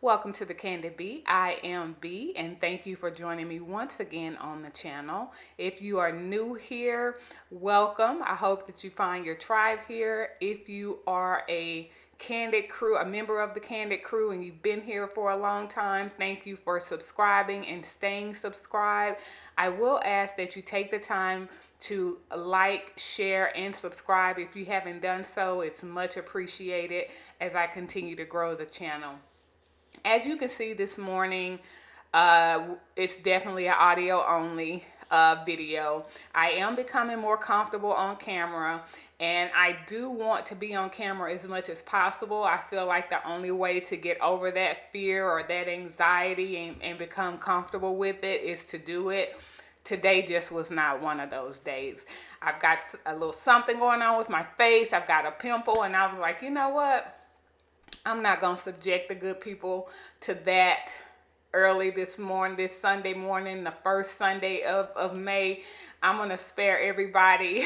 Welcome to the Candid Bee. I am Bee, and thank you for joining me once again on the channel. If you are new here, welcome. I hope that you find your tribe here. If you are a Candid crew, a member of the Candid crew, and you've been here for a long time, thank you for subscribing and staying subscribed. I will ask that you take the time to like, share, and subscribe. If you haven't done so, it's much appreciated as I continue to grow the channel. As you can see this morning, it's definitely an audio only video. I am becoming more comfortable on camera, and I do want to be on camera as much as possible. I feel like the only way to get over that fear or that anxiety and become comfortable with it is to do it. Today just was not one of those days. I've got a little something going on with my face. I've got a pimple, and I was like, you know what? I'm not going to subject the good people to that early this morning, this Sunday morning, the first Sunday of May. I'm going to spare everybody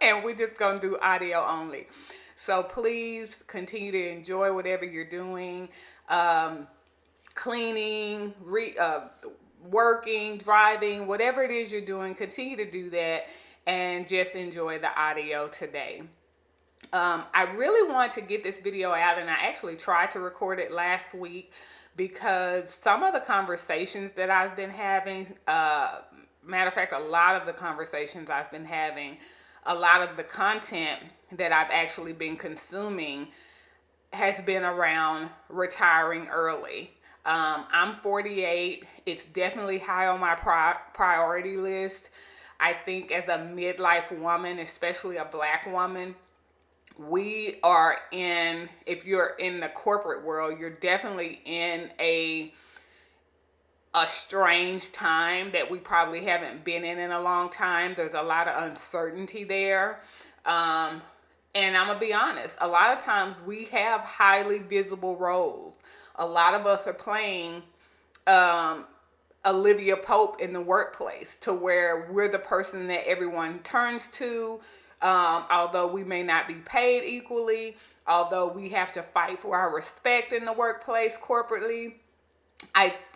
and we're just going to do audio only. So please continue to enjoy whatever you're doing, cleaning, working, driving, whatever it is you're doing, continue to do that and just enjoy the audio today. I really want to get this video out, and I actually tried to record it last week because some of the conversations that I've been having, matter of fact, a lot of the conversations I've been having, a lot of the content that I've actually been consuming has been around retiring early. I'm 48. It's definitely high on my priority list. I think as a midlife woman, especially a Black woman, we are in, if you're in the corporate world, you're definitely in a strange time that we probably haven't been in a long time. There's a lot of uncertainty there. And I'm going to be honest, a lot of times we have highly visible roles. A lot of us are playing Olivia Pope in the workplace, to where we're the person that everyone turns to. Although we may not be paid equally, although we have to fight for our respect in the workplace corporately,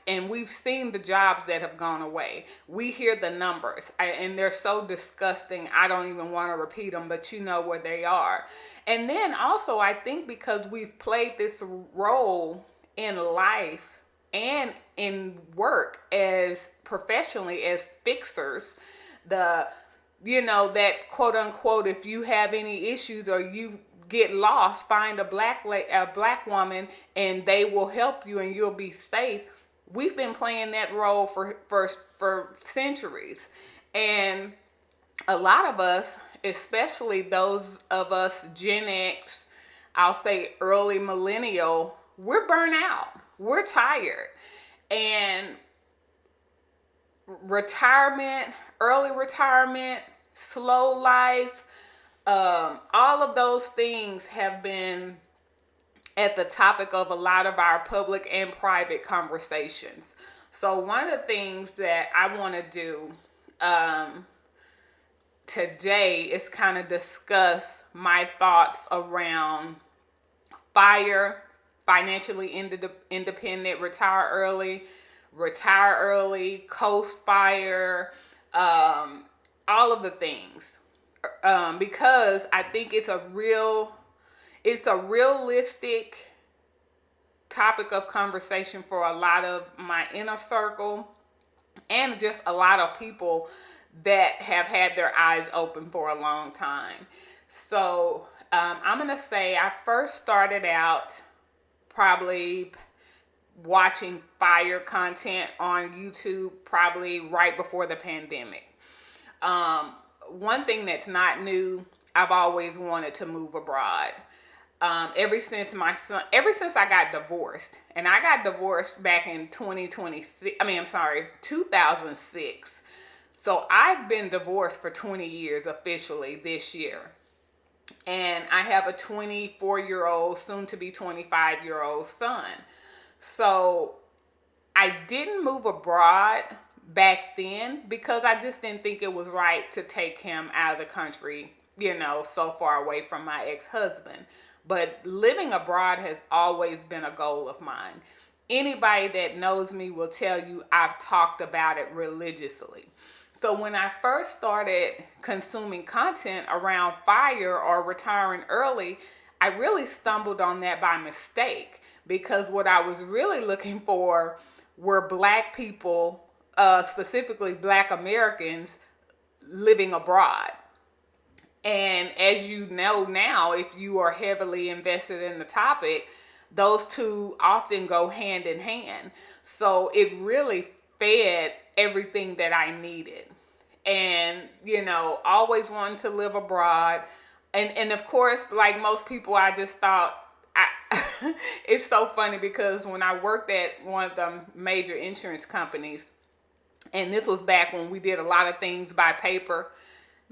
and we've seen the jobs that have gone away. We hear the numbers, and they're so disgusting. I don't even want to repeat them, but you know where they are. And then also, I think because we've played this role in life and in work as professionally as fixers, that quote unquote, if you have any issues or you get lost, find a black woman and they will help you and you'll be safe. We've been playing that role for centuries. And a lot of us, especially those of us Gen X, I'll say early millennial, we're burnt out. We're tired. And retirement, early retirement, slow life, all of those things have been at the topic of a lot of our public and private conversations. So one of the things that I want to do today is kind of discuss my thoughts around FIRE, financially independent, retire early, Coast FIRE, all of the things, because I think it's a realistic topic of conversation for a lot of my inner circle and just a lot of people that have had their eyes open for a long time. So I'm going to say I first started out probably watching FIRE content on YouTube probably right before the pandemic. One thing that's not new, I've always wanted to move abroad. Ever since I got divorced, and I got divorced back in 2006. So I've been divorced for 20 years officially this year. And I have a 24-year-old, soon to be 25-year-old son. So I didn't move abroad back then because I just didn't think it was right to take him out of the country, so far away from my ex-husband. But living abroad has always been a goal of mine. anybody that knows me will tell you I've talked about it religiously. So when I first started consuming content around FIRE or retiring early, I really stumbled on that by mistake, because what I was really looking for were Black people, specifically Black Americans living abroad. And as you know now, if you are heavily invested in the topic, those two often go hand in hand. So it really fed everything that I needed. And, always wanted to live abroad. And of course, like most people, I just thought, it's so funny because when I worked at one of the major insurance companies, and this was back when we did a lot of things by paper.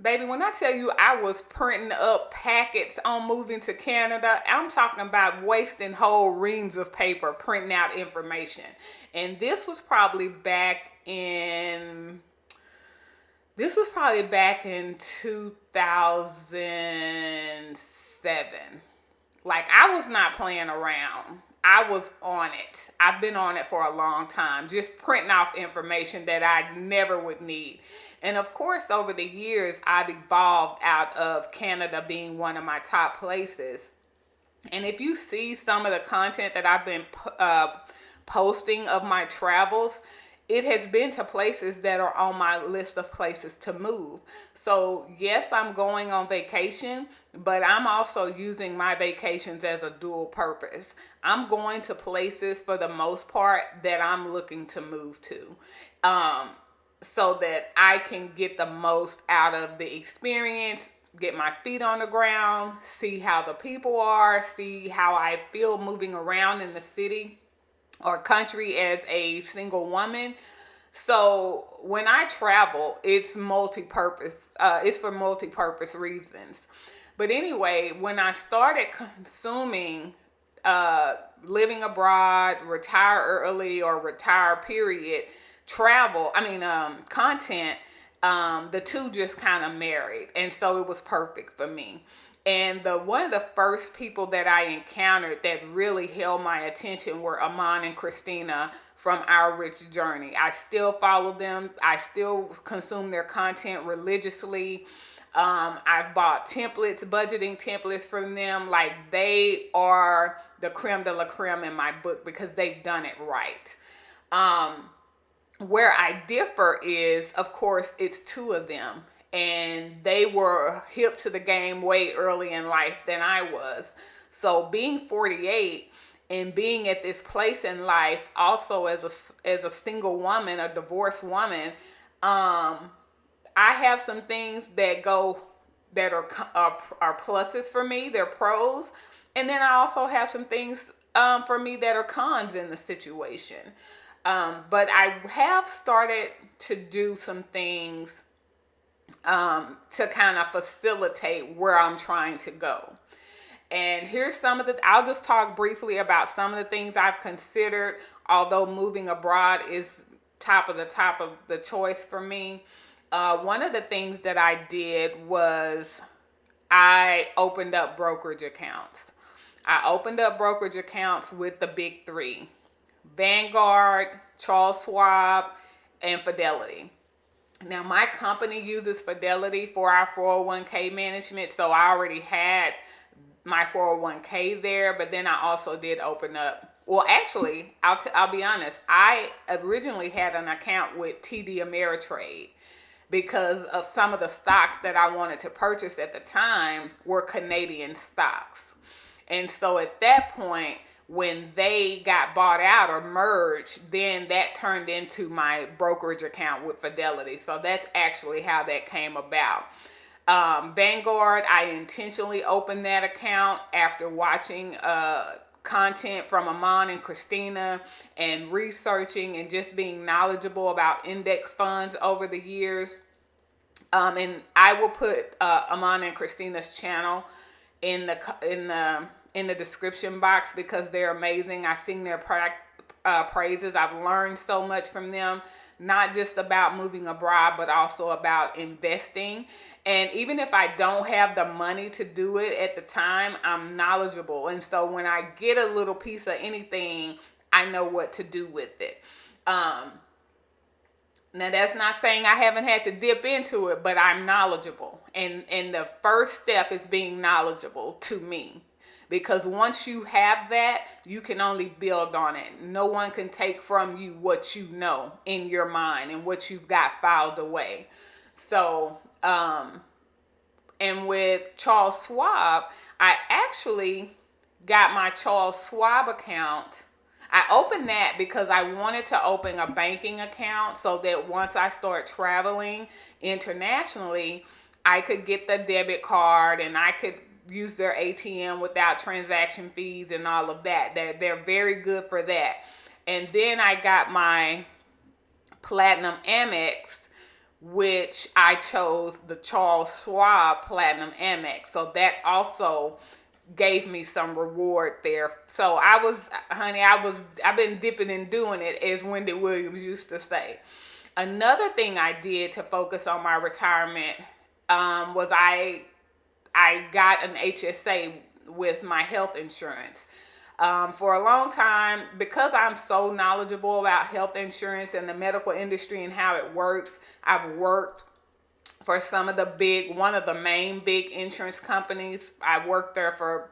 Baby, when I tell you I was printing up packets on moving to Canada, I'm talking about wasting whole reams of paper printing out information. And this was probably back in 2007. Like, I was not playing around. I was on it. I've been on it for a long time, just printing off information that I never would need. And of course, over the years, I've evolved out of Canada being one of my top places. And if you see some of the content that I've been posting of my travels, it has been to places that are on my list of places to move. So yes, I'm going on vacation, but I'm also using my vacations as a dual purpose. I'm going to places for the most part that I'm looking to move to, so that I can get the most out of the experience, get my feet on the ground, see how the people are, see how I feel moving around in the city or country as a single woman. So when I travel, it's multi-purpose. It's for multi-purpose reasons. But anyway, when I started consuming living abroad, retire early or retire period, content, the two just kind of married. And so it was perfect for me. And one of the first people that I encountered that really held my attention were Amon and Christina from Our Rich Journey. I still follow them. I still consume their content religiously. I've bought budgeting templates from them. Like, they are the creme de la creme in my book because they've done it right. Where I differ is, of course, it's two of them. And they were hip to the game way early in life than I was. So being 48 and being at this place in life, also as a single woman, a divorced woman, I have some things that are pluses for me. They're pros, and then I also have some things for me that are cons in the situation. But I have started to do some things to kind of facilitate where I'm trying to go. And here's I'll just talk briefly about some of the things I've considered, although moving abroad is top of the choice for me. One of the things that I did was I opened up brokerage accounts. I opened up brokerage accounts with the big three: Vanguard, Charles Schwab, and Fidelity. Now, my company uses Fidelity for our 401k management, so I already had my 401k there, but then I also did open up. Well, actually, I'll be honest. I originally had an account with TD Ameritrade because of some of the stocks that I wanted to purchase at the time were Canadian stocks. And so at that point, when they got bought out or merged, then that turned into my brokerage account with Fidelity. So that's actually how that came about. Vanguard, I intentionally opened that account after watching content from Amon and Christina and researching and just being knowledgeable about index funds over the years. And I will put Amon and Christina's channel in the description box because they're amazing. I've seen their praises. I've learned so much from them, not just about moving abroad, but also about investing. And even if I don't have the money to do it at the time, I'm knowledgeable. And so when I get a little piece of anything, I know what to do with it. Now that's not saying I haven't had to dip into it, but I'm knowledgeable. And the first step is being knowledgeable to me. Because once you have that, you can only build on it. No one can take from you what you know in your mind and what you've got filed away. So, and with Charles Schwab, I actually got my Charles Schwab account. I opened that because I wanted to open a banking account so that once I start traveling internationally, I could get the debit card and I could use their ATM without transaction fees and all of that. They're very good for that. And then I got my Platinum Amex, which I chose the Charles Schwab Platinum Amex. So that also gave me some reward there. So I've been dipping and doing it, as Wendy Williams used to say. Another thing I did to focus on my retirement was I got an HSA with my health insurance. For a long time, because I'm so knowledgeable about health insurance and the medical industry and how it works, I've worked for one of the main big insurance companies. I worked there for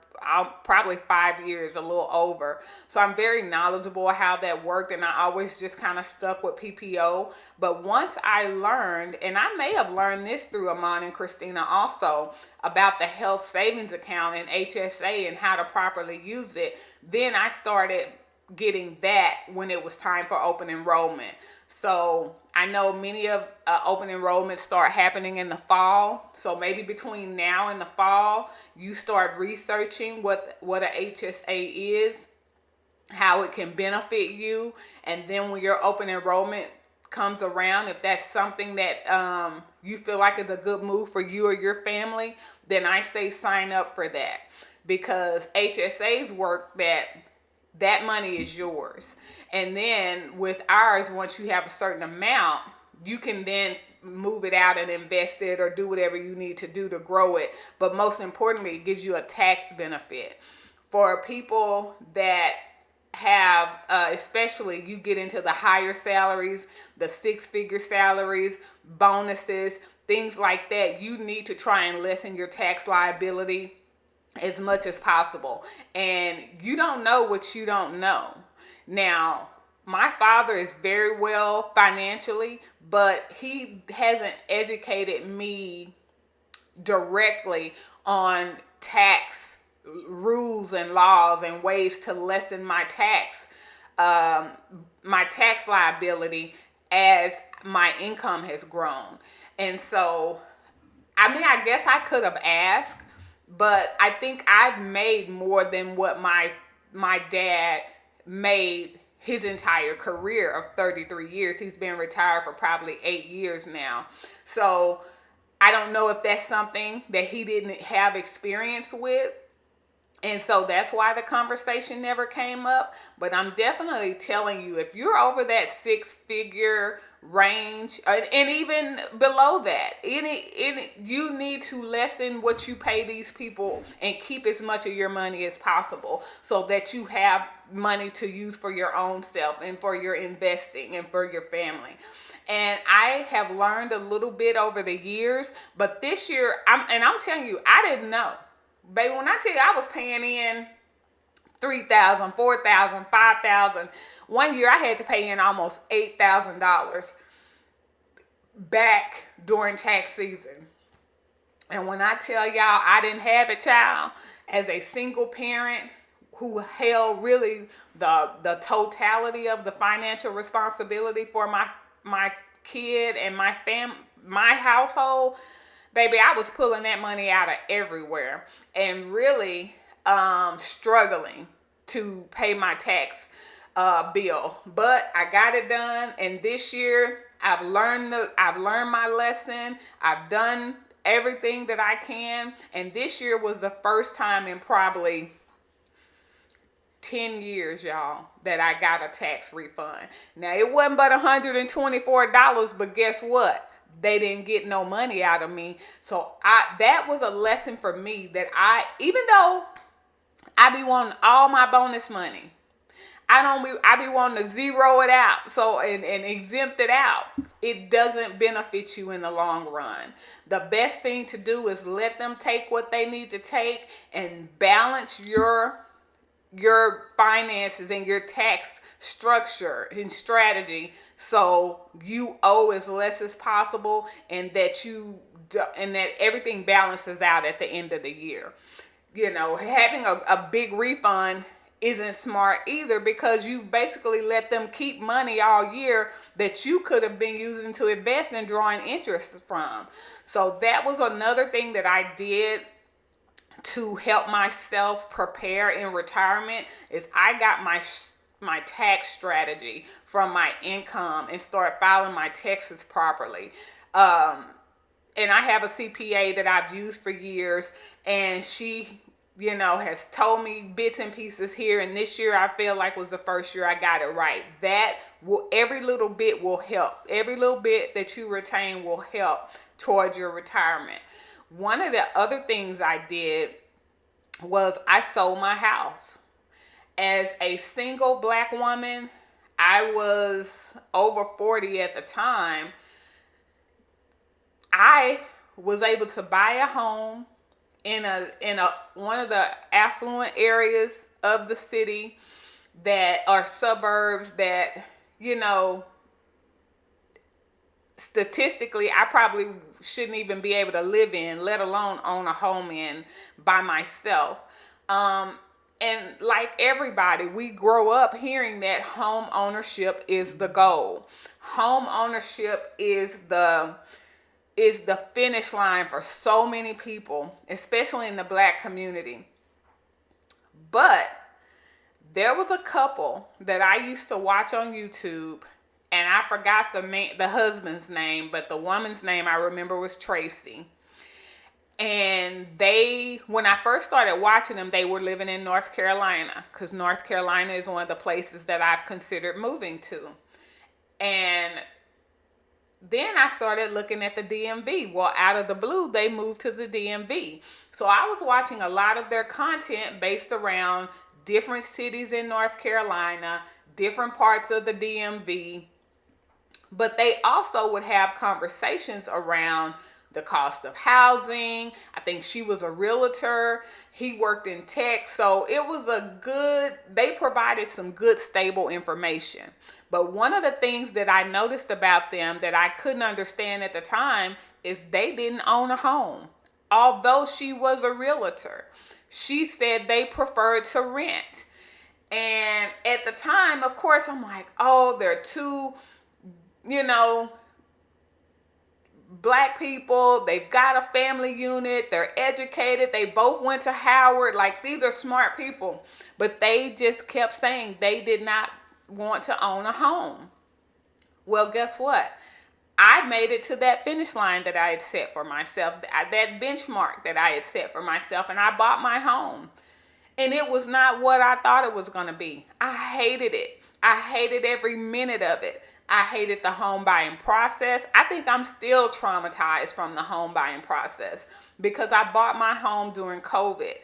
probably 5 years, a little over. So I'm very knowledgeable how that worked, and I always just kind of stuck with PPO. But once I learned, and I may have learned this through Amon and Christina also, about the health savings account and HSA and how to properly use it, then I started getting that when it was time for open enrollment. So I know many of open enrollments start happening in the fall. So maybe between now and the fall, you start researching what a HSA is, how it can benefit you. And then when your open enrollment comes around, if that's something that you feel like is a good move for you or your family, then I say sign up for that. Because HSAs work that money is yours. And then with ours, once you have a certain amount, you can then move it out and invest it or do whatever you need to do to grow it. But most importantly, it gives you a tax benefit. For people that have, especially you get into the higher salaries, the 6-figure salaries, bonuses, things like that, you need to try and lessen your tax liability as much as possible. And you don't know what you don't know. Now, my father is very well financially, but he hasn't educated me directly on tax rules and laws and ways to lessen my tax liability as my income has grown. And so, I guess I could have asked, but I think I've made more than what my dad made his entire career of 33 years. He's been retired for probably 8 years now. So I don't know if that's something that he didn't have experience with. And so that's why the conversation never came up. But I'm definitely telling you, if you're over that 6-figure range, and even below that, you need to lessen what you pay these people and keep as much of your money as possible so that you have money to use for your own self and for your investing and for your family. And I have learned a little bit over the years, but this year, I'm telling you, I didn't know. Baby, when I tell you I was paying in $3,000, $4,000, $5,000. One year I had to pay in almost $8,000 back during tax season. And when I tell y'all I didn't have a child, as a single parent who held really the totality of the financial responsibility for my kid and my household, baby, I was pulling that money out of everywhere and really struggling to pay my tax bill. But I got it done, and this year I've learned my lesson. I've done everything that I can, and this year was the first time in probably 10 years, y'all, that I got a tax refund. Now, it wasn't but $124, but guess what? They didn't get no money out of me. So that was a lesson for me that even though I be wanting all my bonus money, I be wanting to zero it out, so and exempt it out. It doesn't benefit you in the long run. The best thing to do is let them take what they need to take and balance your finances and your tax structure and strategy, so you owe as less as possible, and that everything balances out at the end of the year. Having a big refund isn't smart either, because you basically let them keep money all year that you could have been using to invest and drawing interest from. So that was another thing that I did to help myself prepare in retirement. Is I got my tax strategy from my income and start filing my taxes properly. And I have a CPA that I've used for years, and she has told me bits and pieces here, and this year I feel like was the first year I got it right. Every little bit will help. Every little bit that you retain will help towards your retirement. One of the other things I did was I sold my house. As a single Black woman, I was over 40 at the time. I was able to buy a home in a one of the affluent areas of the city that are suburbs that, statistically I probably shouldn't even be able to live in, let alone own a home in by myself. And like everybody, we grow up hearing that home ownership is the goal. Home ownership is the finish line for so many people, especially in the Black community. But there was a couple that I used to watch on YouTube, and I forgot the husband's name, but the woman's name I remember was Tracy. And when I first started watching them, they were living in North Carolina, because North Carolina is one of the places that I've considered moving to. And then I started looking at the DMV. Well, out of the blue, they moved to the DMV. So I was watching a lot of their content based around different cities in North Carolina, different parts of the DMV. But they also would have conversations around the cost of housing. I think she was a realtor. He worked in tech. So it was they provided some good, stable information. But one of the things that I noticed about them that I couldn't understand at the time is they didn't own a home. Although she was a realtor, she said they preferred to rent. And at the time, of course, I'm like, oh, they're two, Black people, they've got a family unit, they're educated, they both went to Howard, like these are smart people, but they just kept saying they did not want to own a home. Well, guess what? I made it to that finish line that I had set for myself, that benchmark that I had set for myself, and I bought my home. And it was not what I thought it was going to be. I hated it. I hated every minute of it. I hated the home buying process. I think I'm still traumatized from the home buying process, because I bought my home during COVID.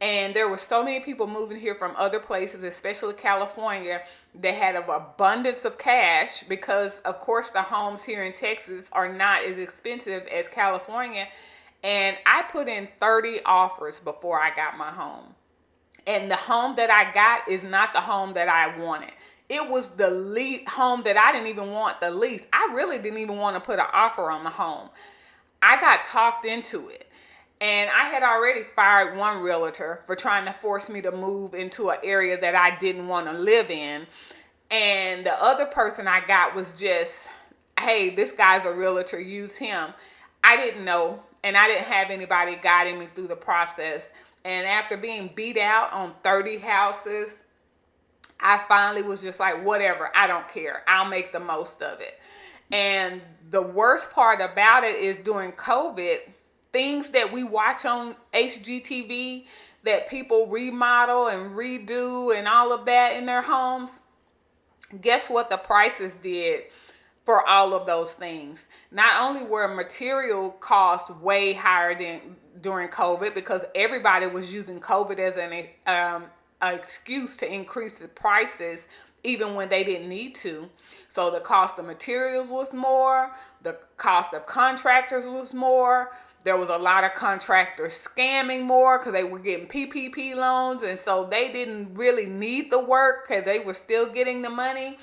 And there were so many people moving here from other places, especially California, that had an abundance of cash, because, of course, the homes here in Texas are not as expensive as California. And I put in 30 offers before I got my home. And the home that I got is not the home that I wanted. It was the home that I didn't even want the least. I really didn't even want to put an offer on the home. I got talked into it. And I had already fired one realtor for trying to force me to move into an area that I didn't want to live in. And the other person I got was just, hey, this guy's a realtor, use him. I didn't know, and I didn't have anybody guiding me through the process. And after being beat out on 30 houses, I finally was just like, whatever, I don't care. I'll make the most of it. And the worst part about it is during COVID, things that we watch on HGTV that people remodel and redo and all of that in their homes, guess what the prices did for all of those things? Not only were material costs way higher than during COVID, because everybody was using COVID as an excuse to increase the prices even when they didn't need to. So the cost of materials was more, the cost of contractors was more. There was a lot of contractors scamming more because they were getting PPP loans, and so they didn't really need the work because they were still getting the money.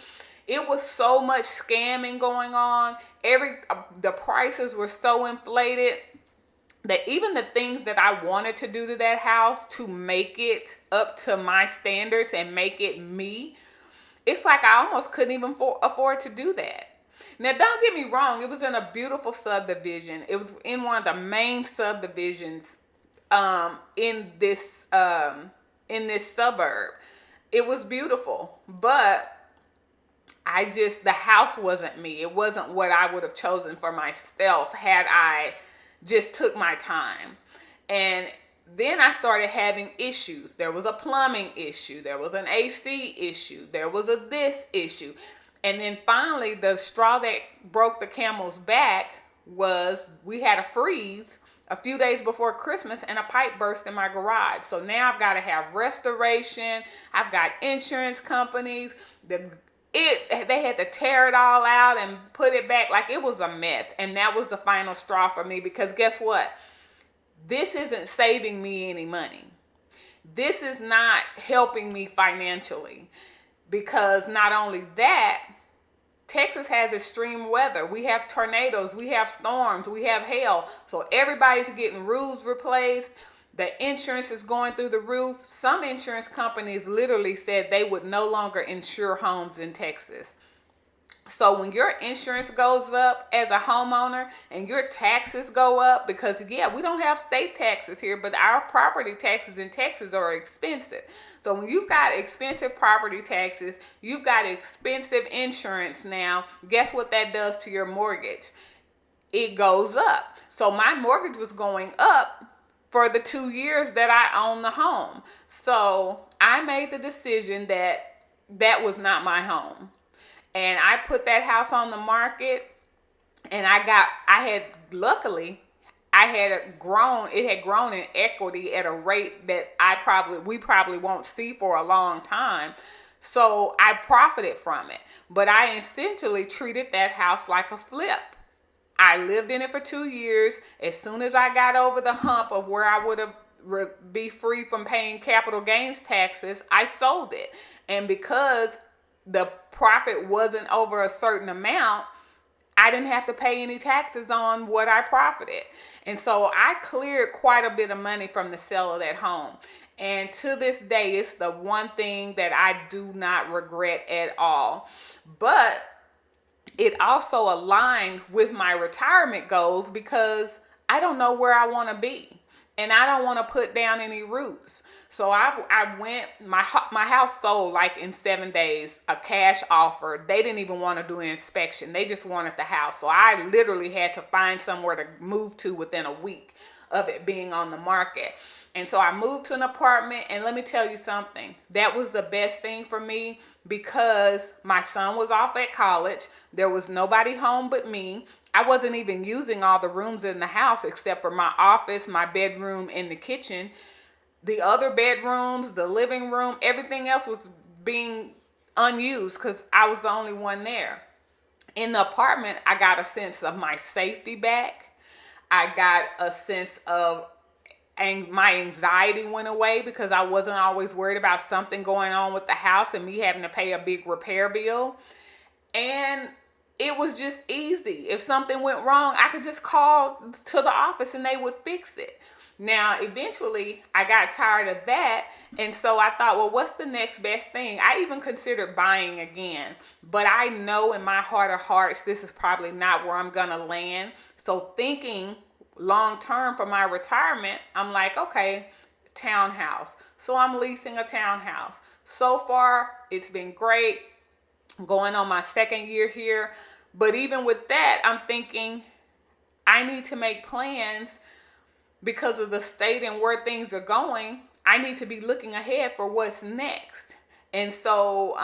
It was so much scamming going on. The prices were so inflated that even the things that I wanted to do to that house to make it up to my standards and make it me, it's like I almost couldn't even afford to do that. Now, don't get me wrong, it was in a beautiful subdivision. It was in one of the main subdivisions in this suburb. It was beautiful, but the house wasn't me. It wasn't what I would have chosen for myself had I just took my time. And then I started having issues. There was a plumbing issue. There was an AC issue. There was this issue. And then finally, the straw that broke the camel's back was we had a freeze a few days before Christmas and a pipe burst in my garage. So now I've got to have restoration. I've got insurance companies. They had to tear it all out and put it back. Like, it was a mess. And that was the final straw for me, because guess what? This isn't saving me any money. This is not helping me financially, because not only that, Texas has extreme weather. We have tornadoes, we have storms, we have hail. So everybody's getting roofs replaced. The insurance is going through the roof. Some insurance companies literally said they would no longer insure homes in Texas. So when your insurance goes up as a homeowner and your taxes go up, because yeah, we don't have state taxes here, but our property taxes in Texas are expensive. So when you've got expensive property taxes, you've got expensive insurance now, guess what that does to your mortgage? It goes up. So my mortgage was going up for the 2 years that I owned the home. So I made the decision that that was not my home. And I put that house on the market, and luckily I had grown in equity at a rate that we probably won't see for a long time. So I profited from it, but I essentially treated that house like a flip. I lived in it for 2 years. As soon as I got over the hump of where I would have be free from paying capital gains taxes, I sold it. And because the profit wasn't over a certain amount, I didn't have to pay any taxes on what I profited. And so I cleared quite a bit of money from the sale of that home. And to this day, it's the one thing that I do not regret at all. But it also aligned with my retirement goals, because I don't know where I want to be. And I don't want to put down any roots. So my house sold like in 7 days, a cash offer. They didn't even want to do an inspection. They just wanted the house. So I literally had to find somewhere to move to within a week of it being on the market. And so I moved to an apartment, and let me tell you something. That was the best thing for me, because my son was off at college. There was nobody home but me. I wasn't even using all the rooms in the house except for my office, my bedroom, and the kitchen. The other bedrooms, the living room, everything else was being unused because I was the only one there. In the apartment, I got a sense of my safety back. I got a sense of, and my anxiety went away because I wasn't always worried about something going on with the house and me having to pay a big repair bill. And it was just easy. If something went wrong, I could just call to the office and they would fix it. Now, eventually, I got tired of that, and so I thought, well, what's the next best thing? I even considered buying again, but I know in my heart of hearts, this is probably not where I'm going to land. So thinking long term for my retirement, I'm like, okay, townhouse. So I'm leasing a townhouse. So far, it's been great. I'm going on my second year here. But even with that, I'm thinking I need to make plans because of the state and where things are going. I need to be looking ahead for what's next. And so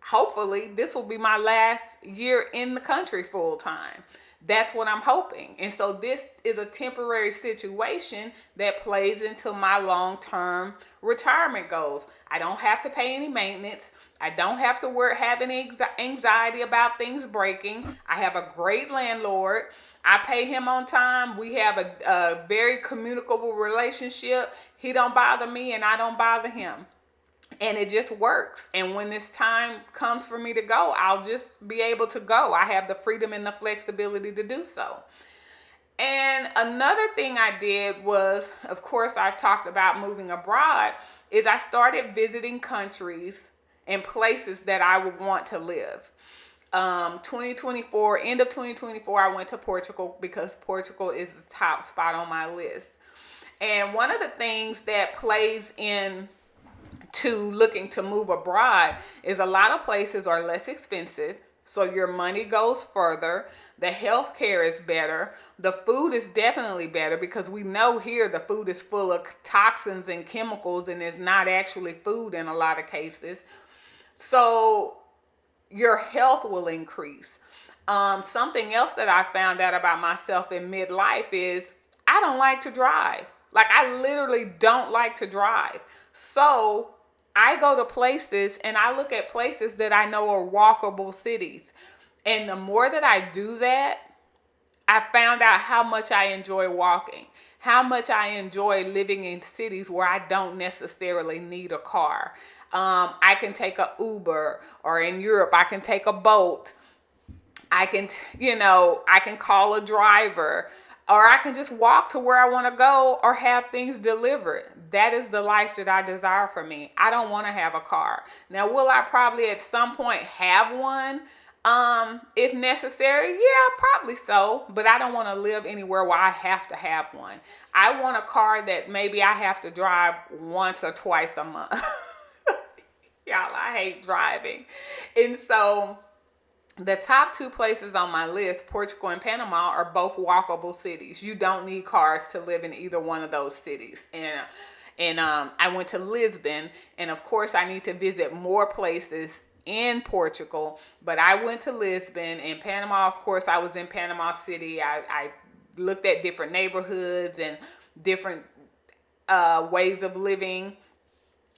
hopefully this will be my last year in the country full time. That's what I'm hoping. And so this is a temporary situation that plays into my long-term retirement goals. I don't have to pay any maintenance. I don't have to have any anxiety about things breaking. I have a great landlord. I pay him on time. We have a very communicable relationship. He don't bother me and I don't bother him. And it just works. And when this time comes for me to go, I'll just be able to go. I have the freedom and the flexibility to do so. And another thing I did was, of course, I've talked about moving abroad, is I started visiting countries and places that I would want to live. 2024, end of 2024, I went to Portugal because Portugal is the top spot on my list. And one of the things that plays in to looking to move abroad is a lot of places are less expensive. So your money goes further. The health care is better. The food is definitely better because we know here the food is full of toxins and chemicals and it's not actually food in a lot of cases. So your health will increase. Something else that I found out about myself in midlife is I don't like to drive. Like I literally don't like to drive. So I go to places and I look at places that I know are walkable cities. And the more that I do that, I found out how much I enjoy walking, how much I enjoy living in cities where I don't necessarily need a car. I can take a Uber, or in Europe, I can take a boat. I can, I can call a driver, or I can just walk to where I want to go or have things delivered. That is the life that I desire for me. I don't want to have a car. Now, will I probably at some point have one? If necessary, yeah, probably so. But I don't want to live anywhere where I have to have one. I want a car that maybe I have to drive once or twice a month. Y'all, I hate driving. And so the top two places on my list, Portugal and Panama, are both walkable cities. You don't need cars to live in either one of those cities. And I went to Lisbon, and of course I need to visit more places in Portugal, but I went to Lisbon. And Panama, of course, I was in Panama City. I looked at different neighborhoods and different ways of living.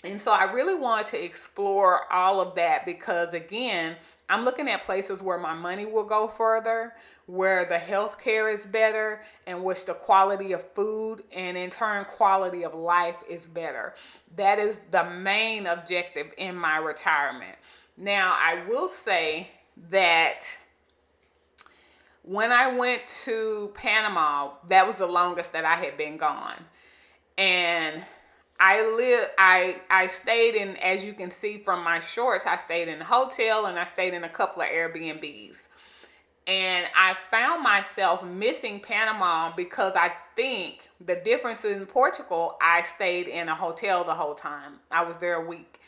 And so I really wanted to explore all of that because, again, I'm looking at places where my money will go further, where the health care is better, and which the quality of food and in turn quality of life is better. That is the main objective in my retirement. Now, I will say that when I went to Panama, that was the longest that I had been gone. And I stayed in, as you can see from my shorts, I stayed in a hotel and I stayed in a couple of Airbnbs. And I found myself missing Panama because I think the difference in Portugal, I stayed in a hotel the whole time. I was there a week.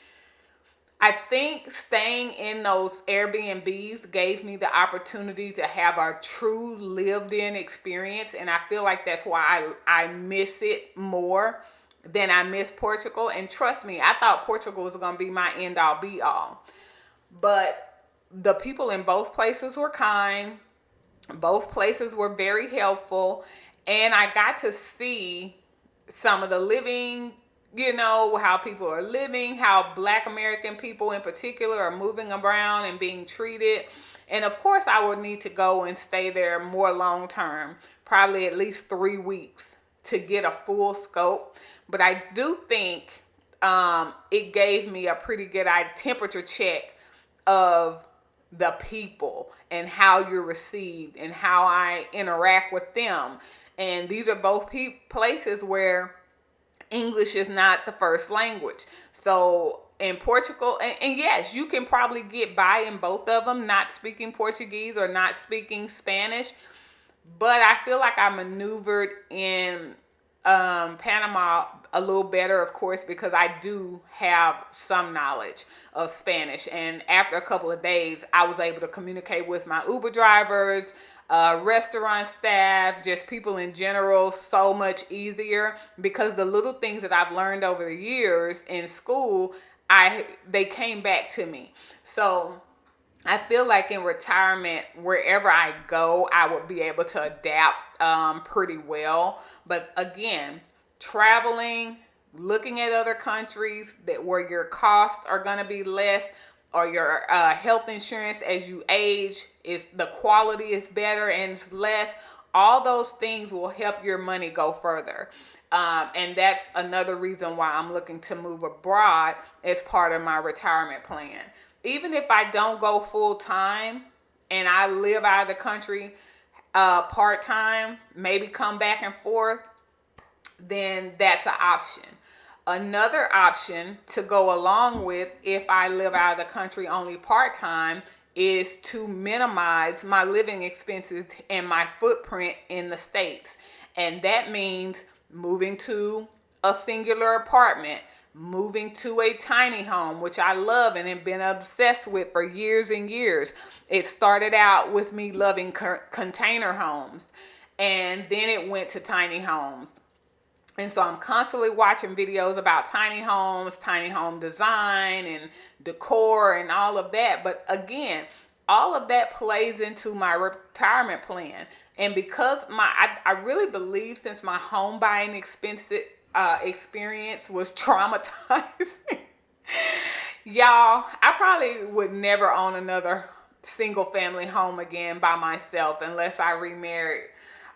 I think staying in those Airbnbs gave me the opportunity to have a true lived-in experience. And I feel like that's why I miss it more than I miss Portugal. And trust me, I thought Portugal was going to be my end-all be-all. But the people in both places were kind. Both places were very helpful. And I got to see some of the living, how people are living, how Black American people in particular are moving around and being treated. And of course, I would need to go and stay there more long term, probably at least 3 weeks to get a full scope. But I do think it gave me a pretty good temperature check of the people and how you're received and how I interact with them. And these are both places where English is not the first language. So in Portugal, and yes, you can probably get by in both of them, not speaking Portuguese or not speaking Spanish. But I feel like I maneuvered in Panama a little better, of course, because I do have some knowledge of Spanish. And after a couple of days, I was able to communicate with my Uber drivers, restaurant staff, just people in general, so much easier because the little things that I've learned over the years in school, they came back to me. So I feel like in retirement, wherever I go, I would be able to adapt pretty well. But again, traveling, looking at other countries that where your costs are going to be less, or your health insurance as you age is the quality is better and it's less. All those things will help your money go further. And that's another reason why I'm looking to move abroad as part of my retirement plan. Even if I don't go full time and I live out of the country part time, maybe come back and forth, then that's an option. Another option to go along with if I live out of the country only part time is to minimize my living expenses and my footprint in the States. And that means moving to a singular apartment, moving to a tiny home, which I love and have been obsessed with for years and years. It started out with me loving container homes, and then it went to tiny homes. And so I'm constantly watching videos about tiny homes, tiny home design and decor and all of that. But again, all of that plays into my retirement plan. And because I really believe since my home buying experience was traumatizing, y'all, I probably would never own another single family home again by myself unless I remarried.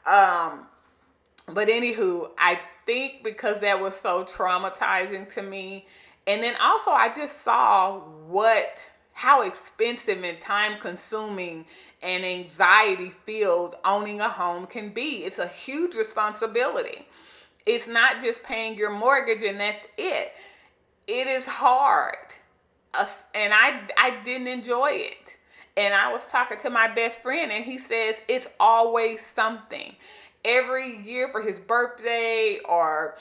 But anywho, I think because that was so traumatizing to me. And then also I just saw how expensive and time consuming and anxiety filled owning a home can be. It's a huge responsibility. It's not just paying your mortgage and that's it. It is hard. And I didn't enjoy it. And I was talking to my best friend and he says it's always something. Every year for his birthday or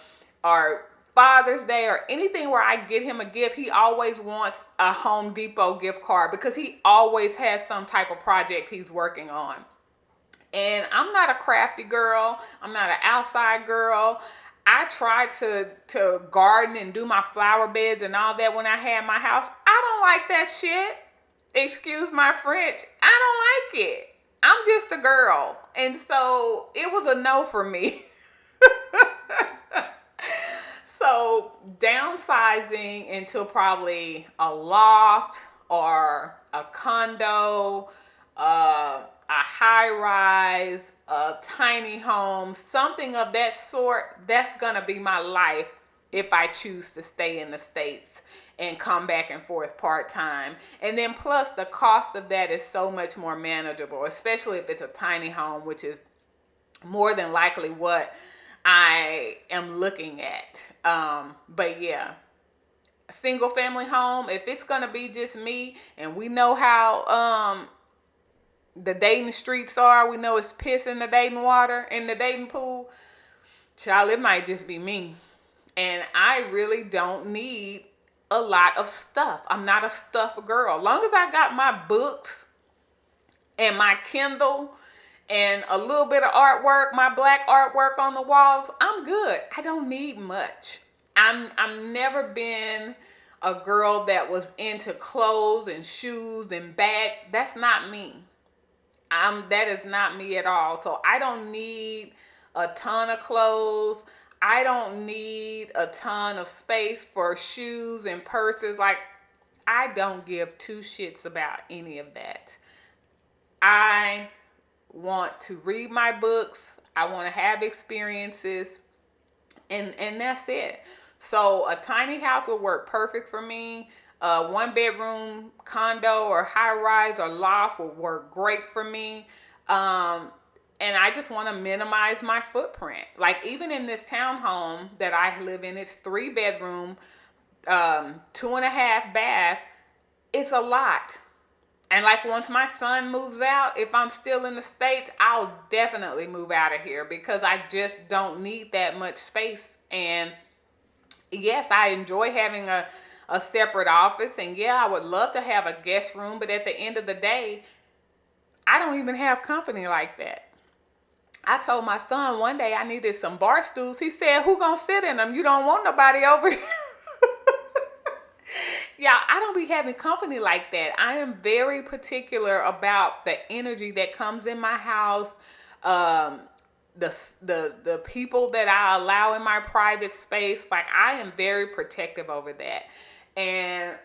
Father's Day or anything where I get him a gift, he always wants a Home Depot gift card because he always has some type of project he's working on. And I'm not a crafty girl. I'm not an outside girl. I tried to garden and do my flower beds and all that when I had my house. I don't like that shit. Excuse my French. I don't like it. I'm just a girl. And so it was a no for me. So downsizing into probably a loft or a condo, a high rise, a tiny home, something of that sort, that's going to be my life if I choose to stay in the States and come back and forth part-time. And then plus the cost of that is so much more manageable, especially if it's a tiny home, which is more than likely what I am looking at. But yeah, a single family home, if it's going to be just me, and we know how the dating streets are, we know it's piss in the dating water, in the dating pool, child, it might just be me. And I really don't need a lot of stuff. I'm not a stuff girl. As long as I got my books and my Kindle and a little bit of artwork, my black artwork on the walls, I'm good. I don't need much. I've never been a girl that was into clothes and shoes and bags. That's not me. That is not me at all. So I don't need a ton of clothes. I don't need a ton of space for shoes and purses. Like, I don't give two shits about any of that. I want to read my books. I want to have experiences. And that's it. So a tiny house will work perfect for me. A 1-bedroom condo or high rise or loft will work great for me. And I just want to minimize my footprint. Like even in this townhome that I live in, it's 3-bedroom, 2.5 bath. It's a lot. And like once my son moves out, if I'm still in the States, I'll definitely move out of here because I just don't need that much space. And yes, I enjoy having a separate office. And yeah, I would love to have a guest room. But at the end of the day, I don't even have company like that. I told my son one day I needed some bar stools. He said, who gonna sit in them? You don't want nobody over here. Yeah, I don't be having company like that. I am very particular about the energy that comes in my house, um, the people that I allow in my private space. Like I am very protective over that, and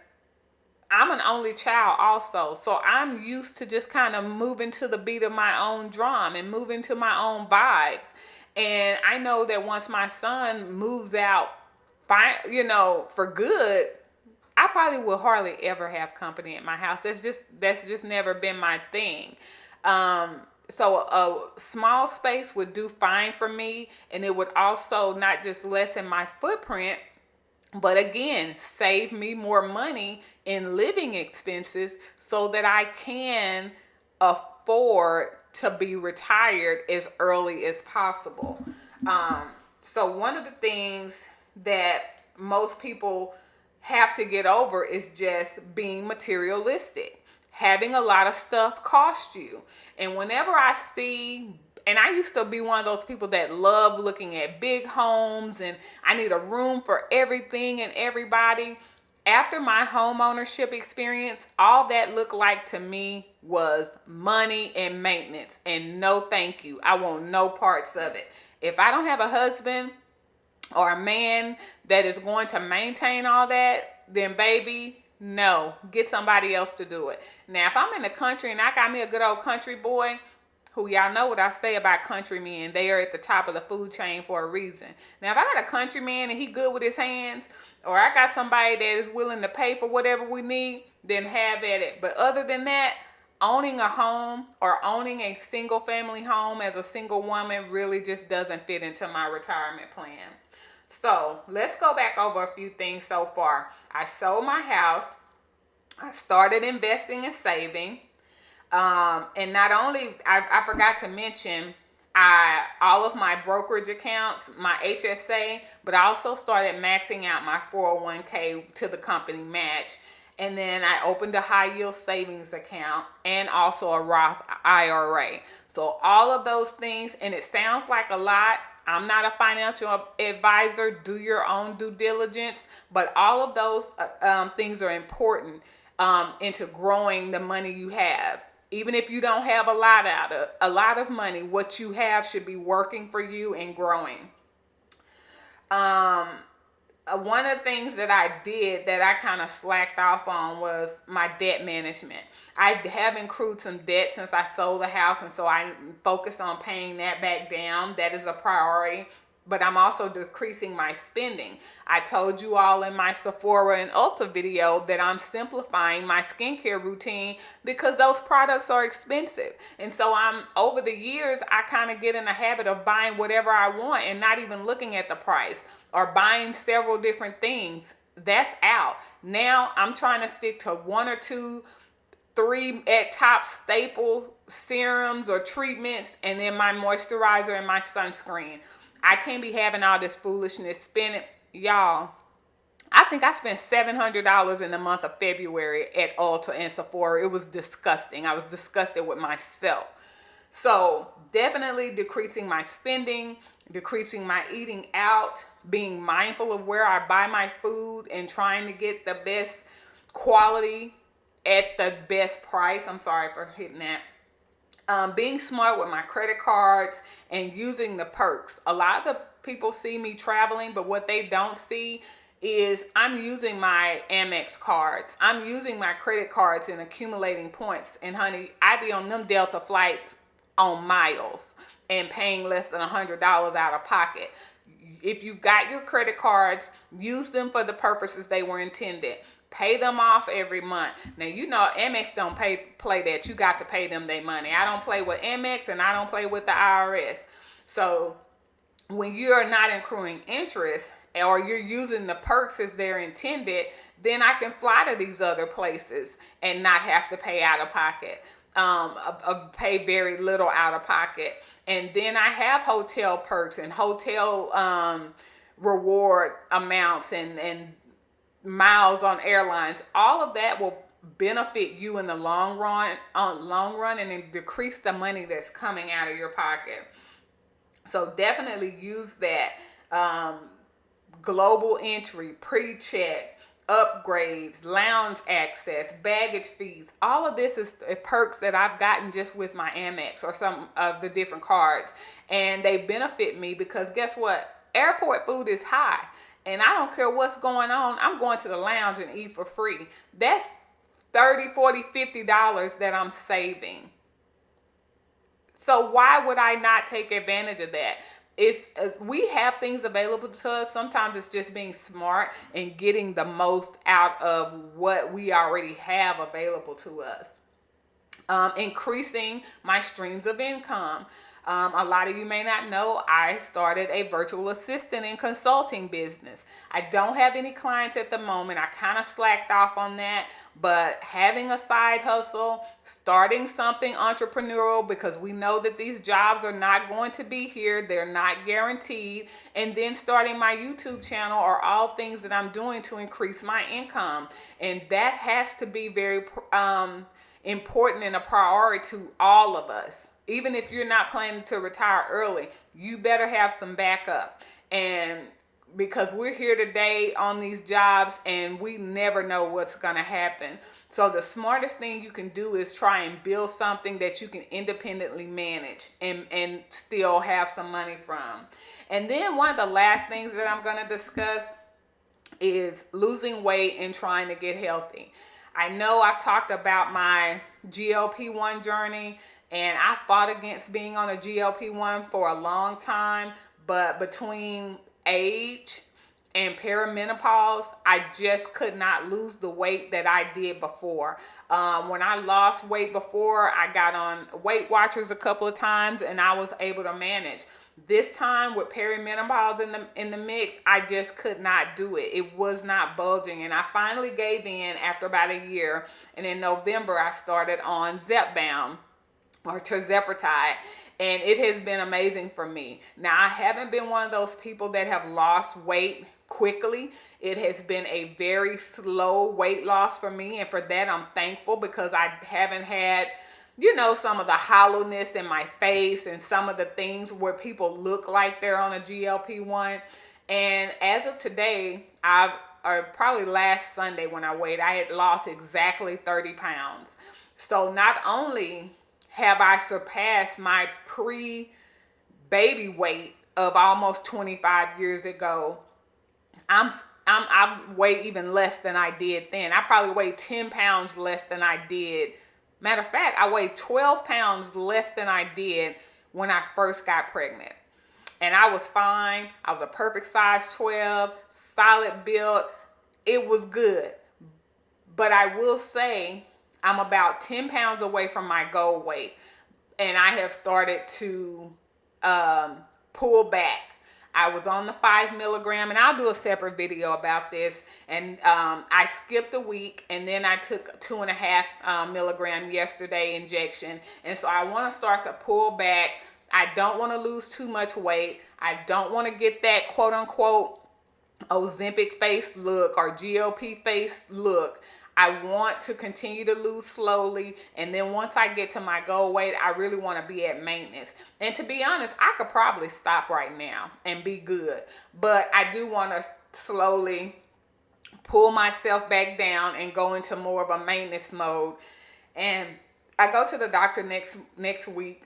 I'm an only child also, so I'm used to just kind of moving to the beat of my own drum and moving to my own vibes. And I know that once my son moves out, fine, for good, I probably will hardly ever have company at my house. That's just never been my thing. Um, so a small space would do fine for me, and it would also not just lessen my footprint, but again, save me more money in living expenses so that I can afford to be retired as early as possible. Um, so, one of the things that most people have to get over is just being materialistic. Having a lot of stuff cost you. And whenever I see, and I used to be one of those people that love looking at big homes and I need a room for everything and everybody. After my home ownership experience, all that looked like to me was money and maintenance. And no, thank you. I want no parts of it. If I don't have a husband or a man that is going to maintain all that, then baby, no, get somebody else to do it. Now, if I'm in the country and I got me a good old country boy, who y'all know what I say about country men, they are at the top of the food chain for a reason. Now, if I got a country man and he good with his hands, or I got somebody that is willing to pay for whatever we need, then have at it. But other than that, owning a home or owning a single family home as a single woman really just doesn't fit into my retirement plan. So let's go back over a few things so far. I sold my house. I started investing and saving. And not only, I forgot to mention, all of my brokerage accounts, my HSA, but I also started maxing out my 401k to the company match. And then I opened a high yield savings account and also a Roth IRA. So all of those things, and it sounds like a lot. I'm not a financial advisor. Do your own due diligence. But all of those things are important into growing the money you have. Even if you don't have a lot of money, what you have should be working for you and growing. Um, One of the things that I did that I kind of slacked off on was my debt management. I have accrued some debt since I sold the house, and so I focus on paying that back down. That is a priority. But I'm also decreasing my spending. I told you all in my Sephora and Ulta video that I'm simplifying my skincare routine because those products are expensive. And so over the years, I kind of get in the habit of buying whatever I want and not even looking at the price, or buying several different things. That's out. Now I'm trying to stick to one or two, three at top staple serums or treatments, and then my moisturizer and my sunscreen. I can't be having all this foolishness spending. Y'all, I think I spent $700 in the month of February at Ulta and Sephora. It was disgusting. I was disgusted with myself. So definitely decreasing my spending, decreasing my eating out, being mindful of where I buy my food and trying to get the best quality at the best price. I'm sorry for hitting that. Being smart with my credit cards and using the perks. A lot of the people see me traveling, but what they don't see is I'm using my Amex cards. I'm using my credit cards and accumulating points. And honey, I be on them Delta flights on miles and paying less than $100 out of pocket. If you've got your credit cards, use them for the purposes they were intended. Pay them off every month. Now, you know, Amex don't play that. You got to pay them their money. I don't play with Amex and I don't play with the IRS. So when you're not accruing interest or you're using the perks as they're intended, then I can fly to these other places and not have to pay out of pocket. Pay very little out of pocket. And then I have hotel perks and hotel reward amounts and miles on airlines. All of that will benefit you in the long run, and then decrease the money that's coming out of your pocket. So definitely use that global entry, pre-check, upgrades, lounge access, baggage fees. All of this is perks that I've gotten just with my Amex or some of the different cards. And they benefit me because guess what? Airport food is high. And I don't care what's going on. I'm going to the lounge and eat for free. That's 30, 40, $50 that I'm saving. So why would I not take advantage of that? It's we have things available to us. Sometimes it's just being smart and getting the most out of what we already have available to us. Increasing my streams of income. A lot of you may not know I started a virtual assistant and consulting business. I don't have any clients at the moment. I kind of slacked off on that, but having a side hustle, starting something entrepreneurial because we know that these jobs are not going to be here. They're not guaranteed. And then starting my YouTube channel are all things that I'm doing to increase my income. And that has to be very important and a priority to all of us. Even if you're not planning to retire early, you better have some backup. And because we're here today on these jobs and we never know what's going to happen. So the smartest thing you can do is try and build something that you can independently manage and still have some money from. And then one of the last things that I'm going to discuss is losing weight and trying to get healthy. I know I've talked about my GLP-1 journey, and I fought against being on a GLP-1 for a long time, but between age and perimenopause, I just could not lose the weight that I did before. When I lost weight before, I got on Weight Watchers a couple of times and I was able to manage. This time with perimenopause in the mix, I just could not do it. It was not budging, and I finally gave in after about a year. And in November, I started on Zepbound or tirzepatide, and it has been amazing for me. Now, I haven't been one of those people that have lost weight quickly. It has been a very slow weight loss for me, and for that I'm thankful because I haven't had some of the hollowness in my face and some of the things where people look like they're on a GLP-1. And as of today, or probably last Sunday when I weighed, I had lost exactly 30 pounds. So not only have I surpassed my pre-baby weight of almost 25 years ago, I weigh even less than I did then. I probably weigh 10 pounds less than I did. Matter of fact, I weighed 12 pounds less than I did when I first got pregnant. And I was fine. I was a perfect size 12, solid build. It was good. But I will say I'm about 10 pounds away from my goal weight. And I have started to pull back. I was on the 5 milligram, and I'll do a separate video about this. And I skipped a week, and then I took 2.5 milligram yesterday injection. And so I want to start to pull back. I don't want to lose too much weight. I don't want to get that quote unquote Ozempic face look or GLP face look. I want to continue to lose slowly. And then once I get to my goal weight, I really want to be at maintenance. And to be honest, I could probably stop right now and be good. But I do want to slowly pull myself back down and go into more of a maintenance mode. And I go to the doctor next week.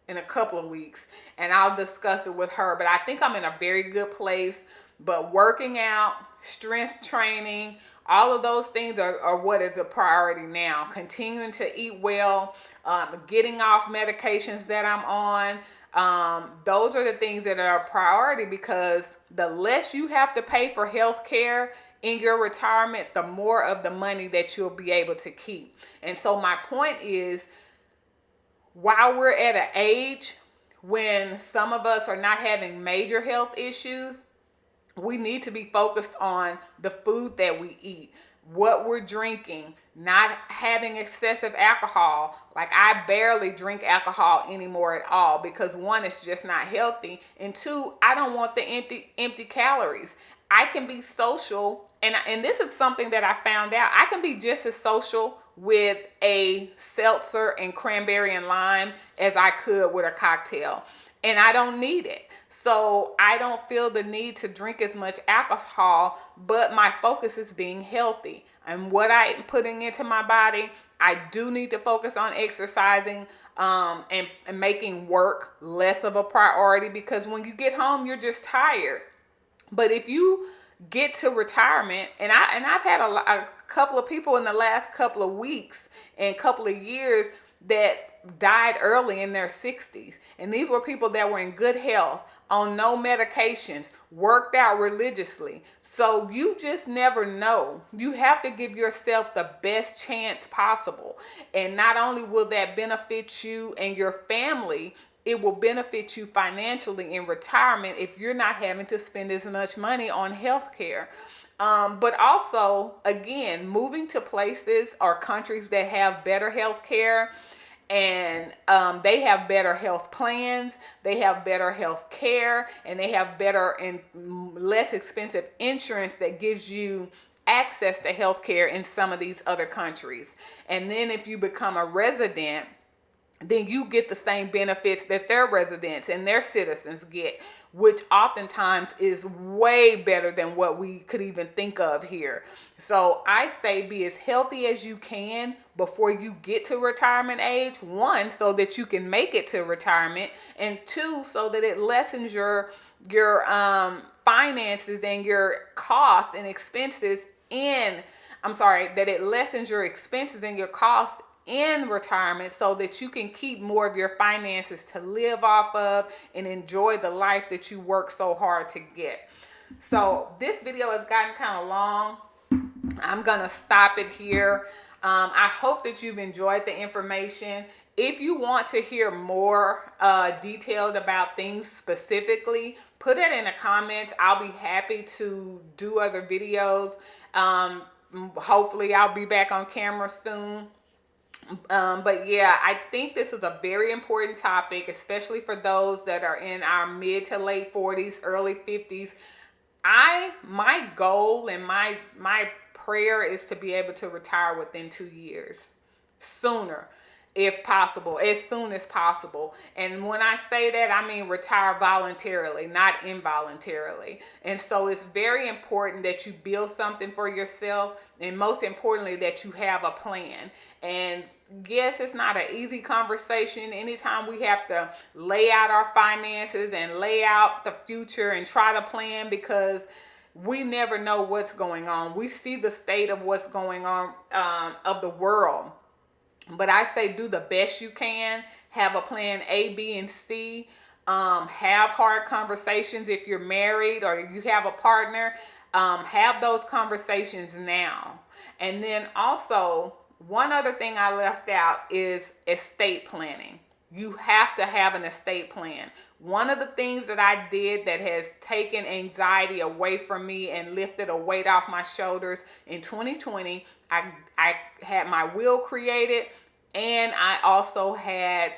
In a couple of weeks. And I'll discuss it with her. But I think I'm in a very good place. But working out, strength training, all of those things are what is a priority now. Continuing to eat well, getting off medications that I'm on. Those are the things that are a priority because the less you have to pay for health care in your retirement, the more of the money that you'll be able to keep. And so my point is, while we're at an age when some of us are not having major health issues, we need to be focused on the food that we eat, what we're drinking, not having excessive alcohol. Like I barely drink alcohol anymore at all because one, it's just not healthy. And two, I don't want the empty calories. I can be social. And this is something that I found out. I can be just as social with a seltzer and cranberry and lime as I could with a cocktail. and I don't need it. So I don't feel the need to drink as much alcohol, but my focus is being healthy. And what I'm putting into my body, I do need to focus on exercising, and making work less of a priority, because when you get home, you're just tired. But if you get to retirement, and I've had a couple of people in the last couple of weeks and couple of years that died early in their 60s, and these were people that were in good health, on no medications, worked out religiously. So you just never know. You have to give yourself the best chance possible, and not only will that benefit you and your family, it will benefit you financially in retirement if you're not having to spend as much money on health care. But also, again, moving to places or countries that have better health care, and they have better health plans, they have better health care, and they have better and less expensive insurance that gives you access to health care in some of these other countries. And then if you become a resident, then you get the same benefits that their residents and their citizens get, which oftentimes is way better than what we could even think of here. So I say be as healthy as you can before you get to retirement age. One, so that you can make it to retirement, and two, so that it lessens your finances and your costs and expenses in. I'm sorry, that it lessens your expenses and your costs in retirement, so that you can keep more of your finances to live off of and enjoy the life that you work so hard to get. So this video has gotten kind of long. I'm gonna stop it here. I hope that you've enjoyed the information. If you want to hear more detailed about things specifically, put it in the comments. I'll be happy to do other videos. Hopefully I'll be back on camera soon. But yeah, I think this is a very important topic, especially for those that are in our mid to late 40s, early 50s. My goal and my prayer is to be able to retire within 2 years, sooner if possible, as soon as possible. And when I say that, I mean retire voluntarily, not involuntarily. And so it's very important that you build something for yourself, and most importantly, that you have a plan. And yes, it's not an easy conversation. Anytime we have to lay out our finances and lay out the future and try to plan, because we never know what's going on. We see the state of what's going on, of the world. But I say do the best you can. Have a plan A, B, and C. Have hard conversations if you're married or you have a partner. Have those conversations now. And then also, one other thing I left out is estate planning. You have to have an estate plan. One of the things that I did that has taken anxiety away from me and lifted a weight off my shoulders in 2020, I had my will created, and I also had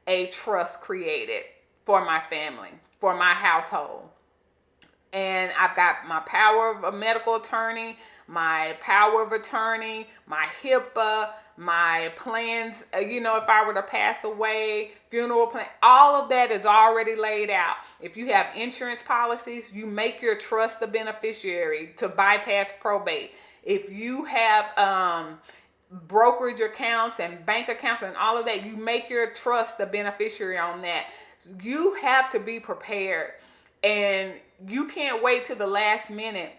a trust created for my family, for my household. And I've got my power of a medical attorney, my power of attorney, my HIPAA, my plans, if I were to pass away, funeral plan, all of that is already laid out. If you have insurance policies, you make your trust the beneficiary to bypass probate. If you have brokerage accounts and bank accounts and all of that, you make your trust the beneficiary on that. You have to be prepared. And you can't wait till the last minute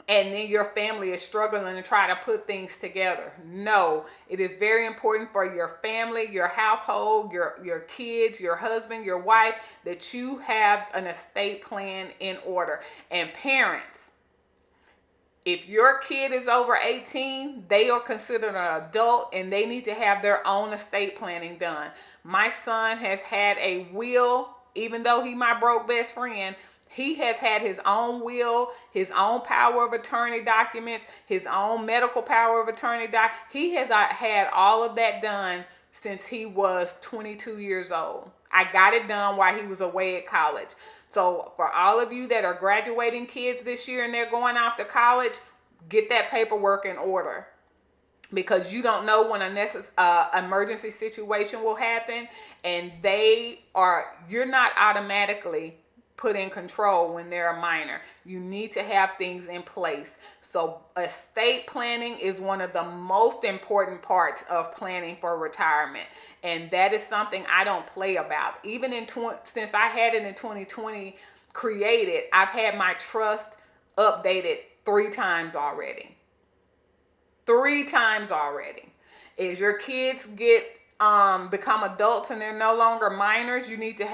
and then your family is struggling to try to put things together. No, it is very important for your family, your household, your kids, your husband, your wife, that you have an estate plan in order. And parents, if your kid is over 18, they are considered an adult and they need to have their own estate planning done. My son has had a will, even though he's my broke best friend. He has had his own will, his own power of attorney documents, his own medical power of attorney He has had all of that done since he was 22 years old. I got it done while he was away at college. So for all of you that are graduating kids this year and they're going off to college, get that paperwork in order. because you don't know when emergency situation will happen, and you're not automatically put in control when they're a minor. You need to have things in place. So estate planning is one of the most important parts of planning for retirement, and that is something I don't play about. Even since I had it in 2020 created, I've had my trust updated 3 times already. 3 times already. As your kids become adults and they're no longer minors, you need to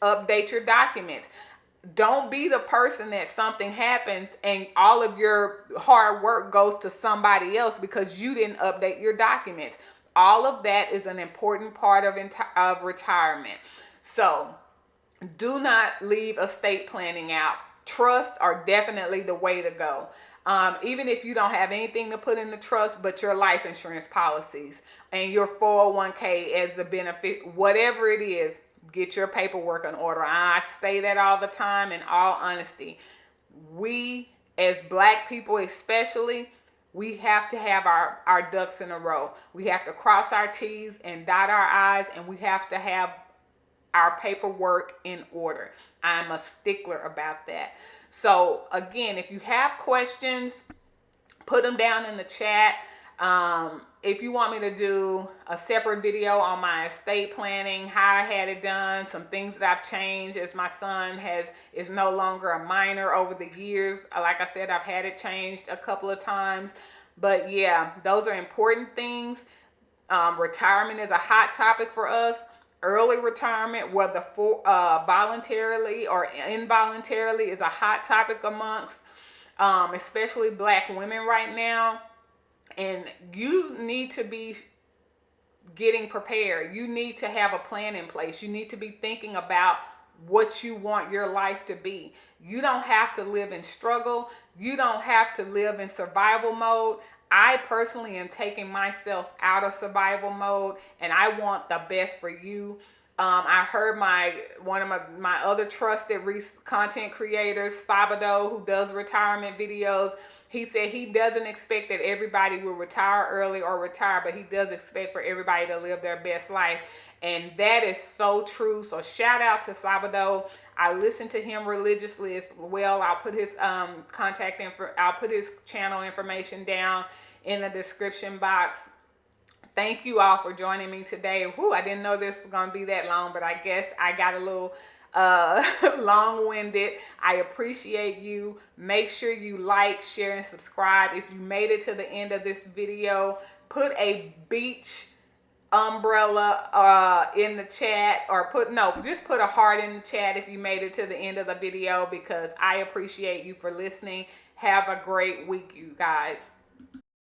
update your documents. Don't be the person that something happens and all of your hard work goes to somebody else because you didn't update your documents. All of that is an important part of retirement. So do not leave estate planning out. Trusts are definitely the way to go. Even if you don't have anything to put in the trust but your life insurance policies and your 401k as the benefit, whatever it is, get your paperwork in order. I say that all the time. In all honesty, we as Black people especially, we have to have our ducks in a row. We have to cross our T's and dot our I's, and we have to have our paperwork in order. I'm a stickler about that. So again, if you have questions, put them down in the chat. If you want me to do a separate video on my estate planning, how I had it done, some things that I've changed as my son is no longer a minor over the years. Like I said, I've had it changed a couple of times. But yeah, those are important things. Retirement is a hot topic for us. Early retirement, whether voluntarily or involuntarily, is a hot topic amongst especially Black women right now. And you need to be getting prepared. You need to have a plan in place. You need to be thinking about what you want your life to be. You don't have to live in struggle. You don't have to live in survival mode. I personally am taking myself out of survival mode, and I want the best for you. I heard one of my other trusted content creators, Sabado, who does retirement videos. He said he doesn't expect that everybody will retire early or retire, but he does expect for everybody to live their best life. And that is so true. So shout out to Sabado. I listen to him religiously as well. I'll put his I'll put his channel information down in the description box. Thank you all for joining me today. Whew, I didn't know this was going to be that long, but I guess I got a little long-winded. I appreciate you. Make sure you like, share, and subscribe. If you made it to the end of this video, put a beach umbrella in the chat, or just put a heart in the chat if you made it to the end of the video, because I appreciate you for listening. Have a great week, you guys.